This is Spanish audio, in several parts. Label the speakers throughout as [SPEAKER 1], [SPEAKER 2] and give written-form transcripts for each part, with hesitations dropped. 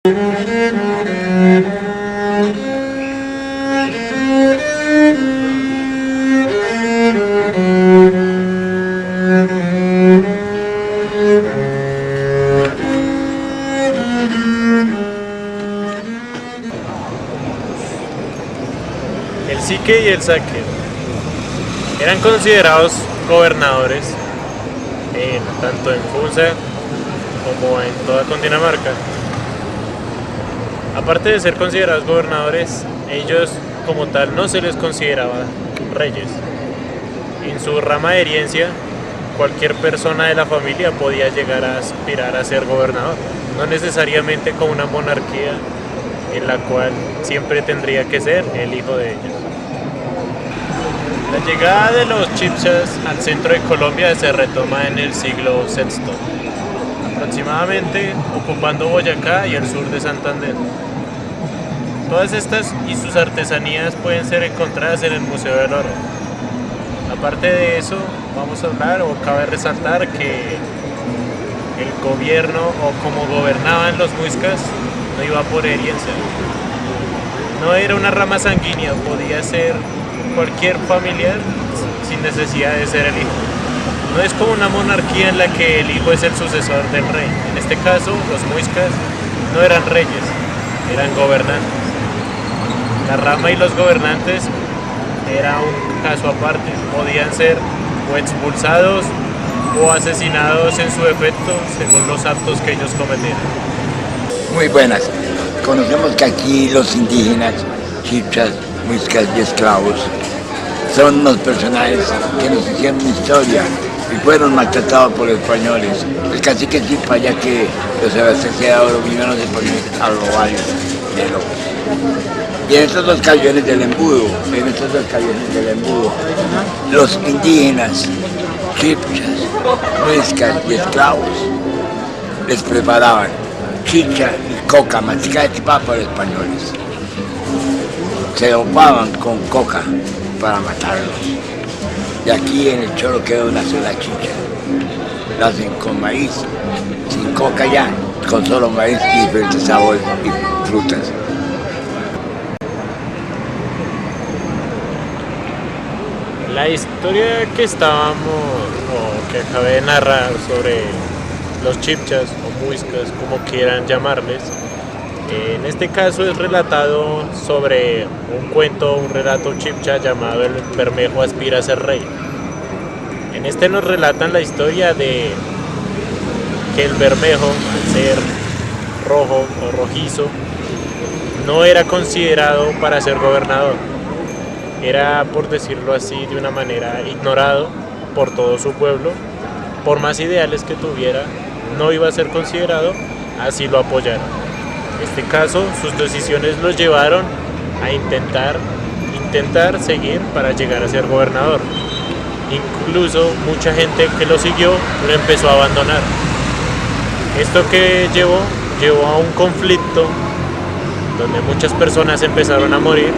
[SPEAKER 1] El Sique y el Saque eran considerados gobernadores tanto en Funza como en toda Cundinamarca. Aparte de ser considerados gobernadores, ellos como tal no se les consideraba reyes. En su rama de herencia, cualquier persona de la familia podía llegar a aspirar a ser gobernador, no necesariamente con una monarquía en la cual siempre tendría que ser el hijo de ellos. La llegada de los chibchas al centro de Colombia se retoma en el siglo VI, aproximadamente ocupando Boyacá y el sur de Santander. Todas estas y sus artesanías pueden ser encontradas en el Museo del Oro. Aparte de eso, vamos a hablar o cabe resaltar que el gobierno o como gobernaban los muiscas no iba por herencia. No era una rama sanguínea, podía ser cualquier familiar sin necesidad de ser el hijo. No es como una monarquía en la que el hijo es el sucesor del rey. En este caso, los muiscas no eran reyes, eran gobernantes. La rama y los gobernantes era un caso aparte, podían ser o expulsados o asesinados en su defecto según los actos que ellos cometieran.
[SPEAKER 2] Muy buenas. Conocemos que aquí los indígenas, chibchas, muiscas y esclavos son unos personajes que nos hicieron historia y fueron maltratados por los españoles. El cacique Zipa, ya que los abastecidores vinieron a robar de lobos. Y en estos dos cañones del embudo, los indígenas, chibchas, muiscas y esclavos les preparaban chicha y coca masticada y chupada por los españoles. Se dopaban con coca para matarlos. Y aquí en el Choro queda una sola chicha. La hacen con maíz, sin coca ya, con solo maíz y diferentes sabores y frutas.
[SPEAKER 1] La historia que estábamos o que acabé de narrar sobre los chibchas o muiscas, como quieran llamarles, en este caso es relatado sobre un cuento, un relato chibcha llamado El Bermejo aspira a ser rey. En este nos relatan la historia de que el bermejo, al ser rojo o rojizo, no era considerado para ser gobernador. Era, por decirlo así, de una manera ignorado por todo su pueblo. Por más ideales que tuviera, no iba a ser considerado, así lo apoyaron. En este caso, sus decisiones los llevaron a intentar seguir para llegar a ser gobernador. Incluso mucha gente que lo siguió lo empezó a abandonar. Esto que llevó a un conflicto donde muchas personas empezaron a morir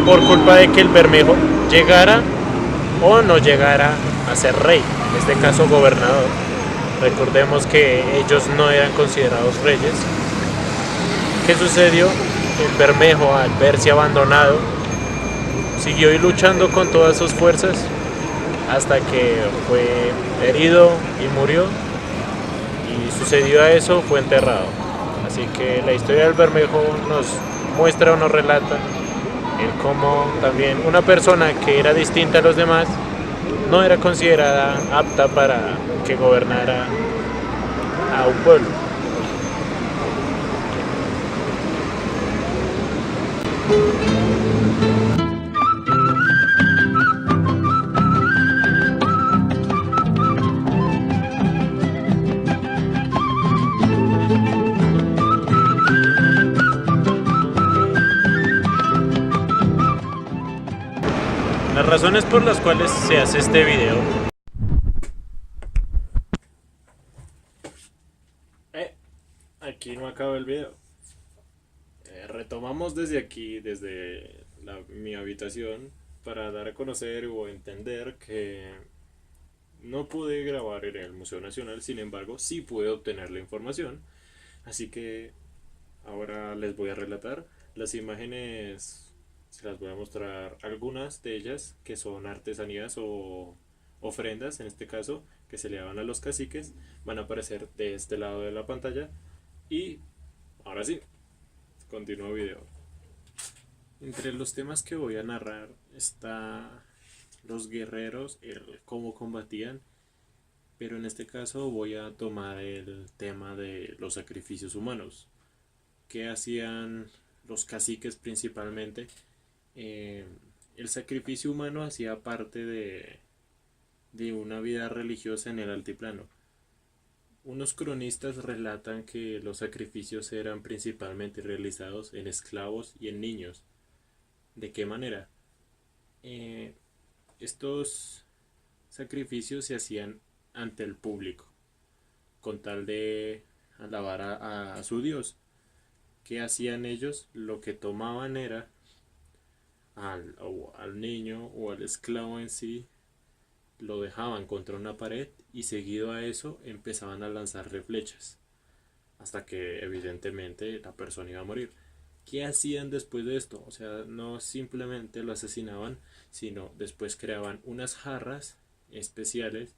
[SPEAKER 1] por culpa de que el Bermejo llegara o no llegara a ser rey, en este caso gobernador. Recordemos que ellos no eran considerados reyes. ¿Qué sucedió? El Bermejo, al verse abandonado, siguió luchando con todas sus fuerzas hasta que fue herido y murió, y sucedió a eso, fue enterrado. Así que la historia del Bermejo nos muestra o nos relata el cómo también una persona que era distinta a los demás no era considerada apta para que gobernara a un pueblo. Las razones por las cuales se hace este video. Aquí no acaba el video. Retomamos desde aquí, desde mi habitación, para dar a conocer o entender que no pude grabar en el Museo Nacional, sin embargo sí pude obtener la información. Así que Ahora les voy a relatar las imágenes, se las voy a mostrar algunas de ellas que son artesanías o ofrendas, en este caso, que se le daban a los caciques, van a aparecer de este lado de la pantalla y ahora sí, continúo video. Entre los temas que voy a narrar está los guerreros, el cómo combatían, pero en este caso voy a tomar el tema de los sacrificios humanos. ¿Qué hacían los caciques principalmente? Eh, el sacrificio humano hacía parte de una vida religiosa en el altiplano. Unos cronistas relatan que los sacrificios eran principalmente realizados en esclavos y en niños. ¿De qué manera? Eh, estos sacrificios se hacían ante el público, con tal de alabar a su Dios. ¿Qué hacían ellos? Lo que tomaban era al niño o al esclavo en sí, lo dejaban contra una pared y seguido a eso empezaban a lanzarle flechas, hasta que evidentemente la persona iba a morir. ¿Qué hacían después de esto? O sea, no simplemente lo asesinaban, sino después creaban unas jarras especiales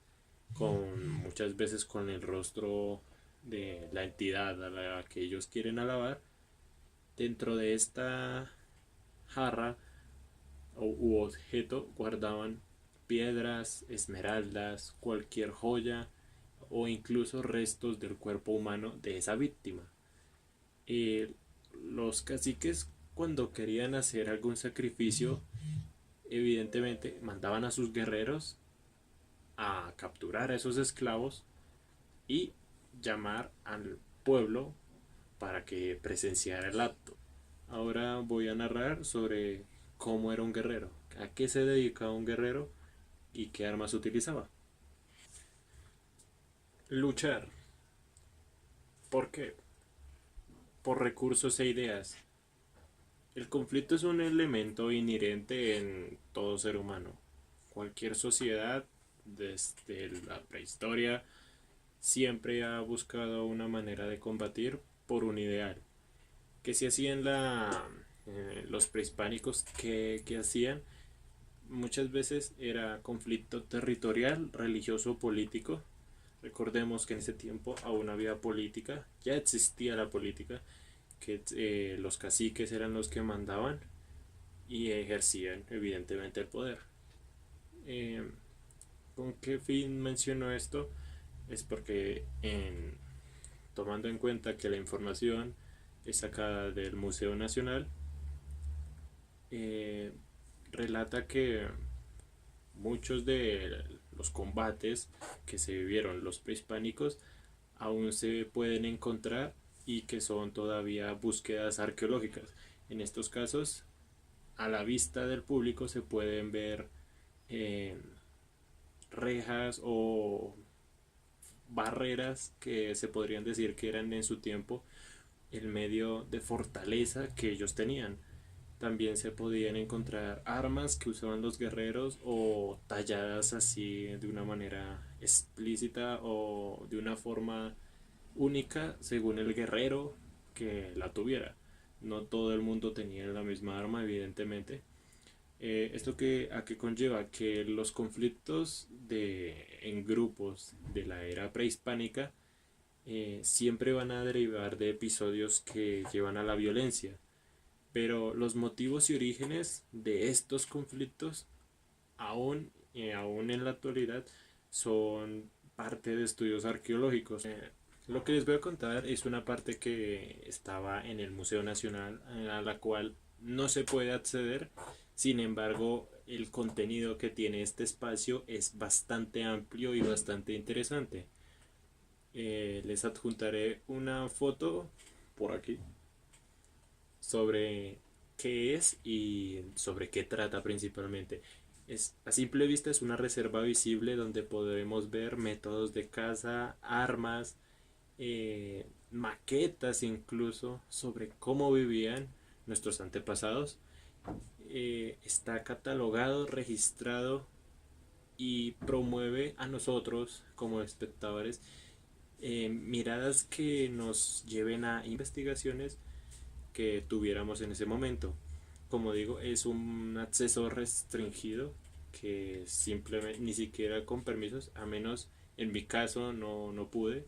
[SPEAKER 1] con muchas veces con el rostro de la entidad a la que ellos quieren alabar. Dentro de esta jarra u objeto guardaban piedras, esmeraldas, cualquier joya o incluso restos del cuerpo humano de esa víctima. Eh, los caciques, cuando querían hacer algún sacrificio, evidentemente mandaban a sus guerreros a capturar a esos esclavos y llamar al pueblo para que presenciara el acto. Ahora voy a narrar sobre cómo era un guerrero, a qué se dedicaba un guerrero y qué armas utilizaba. Luchar. ¿Por qué? Por recursos e ideas. El conflicto es un elemento inherente en todo ser humano. Cualquier sociedad, desde la prehistoria, siempre ha buscado una manera de combatir por un ideal. ¿Qué se hacía en los prehispánicos? ¿Qué hacían? Muchas veces era conflicto territorial, religioso, político. Recordemos que en ese tiempo aún había política, ya existía la política, que los caciques eran los que mandaban y ejercían evidentemente el poder. Eh, ¿Con qué fin menciono esto? Es porque tomando en cuenta que la información es sacada del Museo Nacional, eh, relata que muchos de los combates que se vivieron los prehispánicos aún se pueden encontrar y que son todavía búsquedas arqueológicas. En estos casos, a la vista del público se pueden ver eh, rejas o barreras que se podrían decir que eran en su tiempo el medio de fortaleza que ellos tenían. También se podían encontrar armas que usaban los guerreros o talladas así de una manera explícita o de una forma única según el guerrero que la tuviera. No todo el mundo tenía la misma arma, evidentemente. ¿Esto a qué conlleva? Que los conflictos en grupos de la era prehispánica siempre van a derivar de episodios que llevan a la violencia. Pero los motivos y orígenes de estos conflictos, aún en la actualidad, son parte de estudios arqueológicos. Lo que les voy a contar es una parte que estaba en el Museo Nacional, a la cual no se puede acceder. Sin embargo, el contenido que tiene este espacio es bastante amplio y bastante interesante. Les adjuntaré una foto por aquí sobre qué es y sobre qué trata principalmente. A simple vista es una reserva visible donde podemos ver métodos de caza, armas, maquetas incluso sobre cómo vivían nuestros antepasados. Está catalogado, registrado y promueve a nosotros como espectadores miradas que nos lleven a investigaciones que tuviéramos en ese momento. Como digo, es un acceso restringido que simplemente ni siquiera con permisos, a menos en mi caso no pude,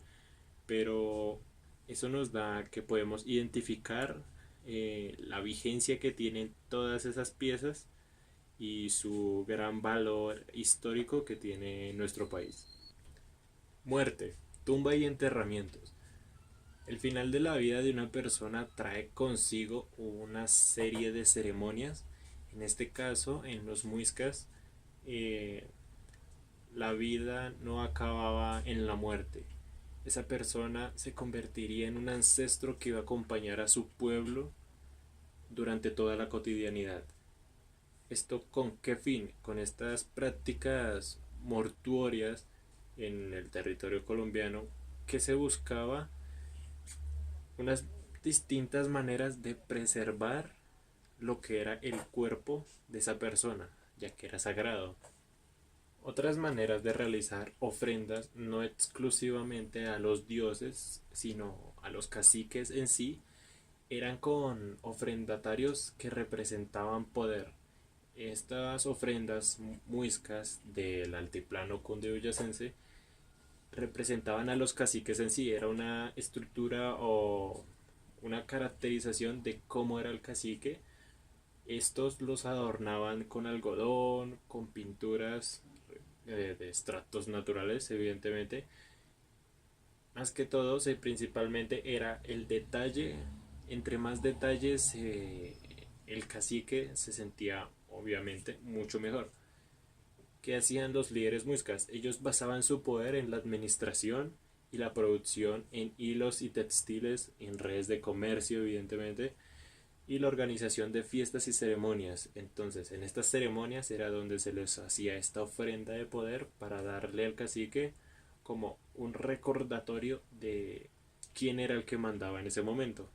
[SPEAKER 1] pero eso nos da que podemos identificar la vigencia que tienen todas esas piezas y su gran valor histórico que tiene nuestro país. Muerte, tumba y enterramientos. El final de la vida de una persona trae consigo una serie de ceremonias. En este caso, en los muiscas, eh, la vida no acababa en la muerte. Esa persona se convertiría en un ancestro que iba a acompañar a su pueblo durante toda la cotidianidad. ¿Esto con qué fin? Con estas prácticas mortuorias en el territorio colombiano que se buscaba unas distintas maneras de preservar lo que era el cuerpo de esa persona, ya que era sagrado. Otras maneras de realizar ofrendas no exclusivamente a los dioses, sino a los caciques en sí, eran con ofrendatarios que representaban poder. Estas ofrendas muiscas del altiplano cundiboyacense representaban a los caciques en sí, era una estructura o una caracterización de cómo era el cacique. Estos los adornaban con algodón, con pinturas de estratos naturales, evidentemente. Más que todo, principalmente era el detalle. Entre más detalles, el cacique se sentía obviamente mucho mejor. ¿Qué hacían los líderes muiscas? Ellos basaban su poder en la administración y la producción en hilos y textiles, en redes de comercio, evidentemente, y la organización de fiestas y ceremonias. Entonces, en estas ceremonias era donde se les hacía esta ofrenda de poder para darle al cacique como un recordatorio de quién era el que mandaba en ese momento.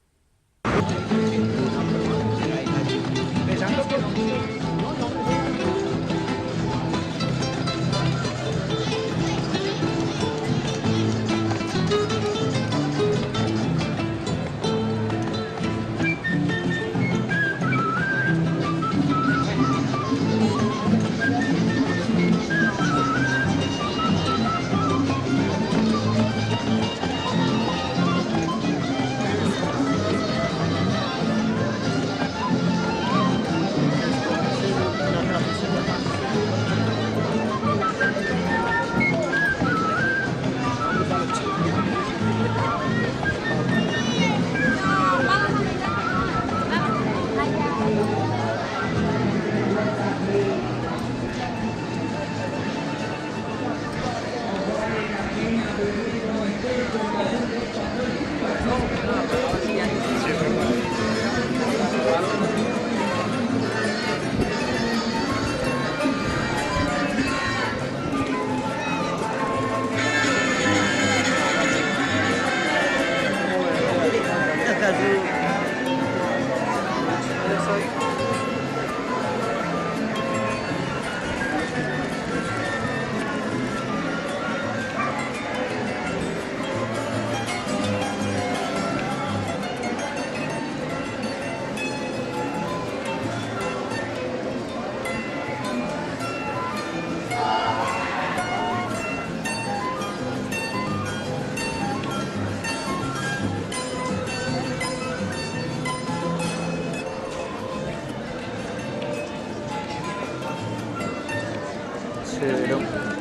[SPEAKER 3] Severo.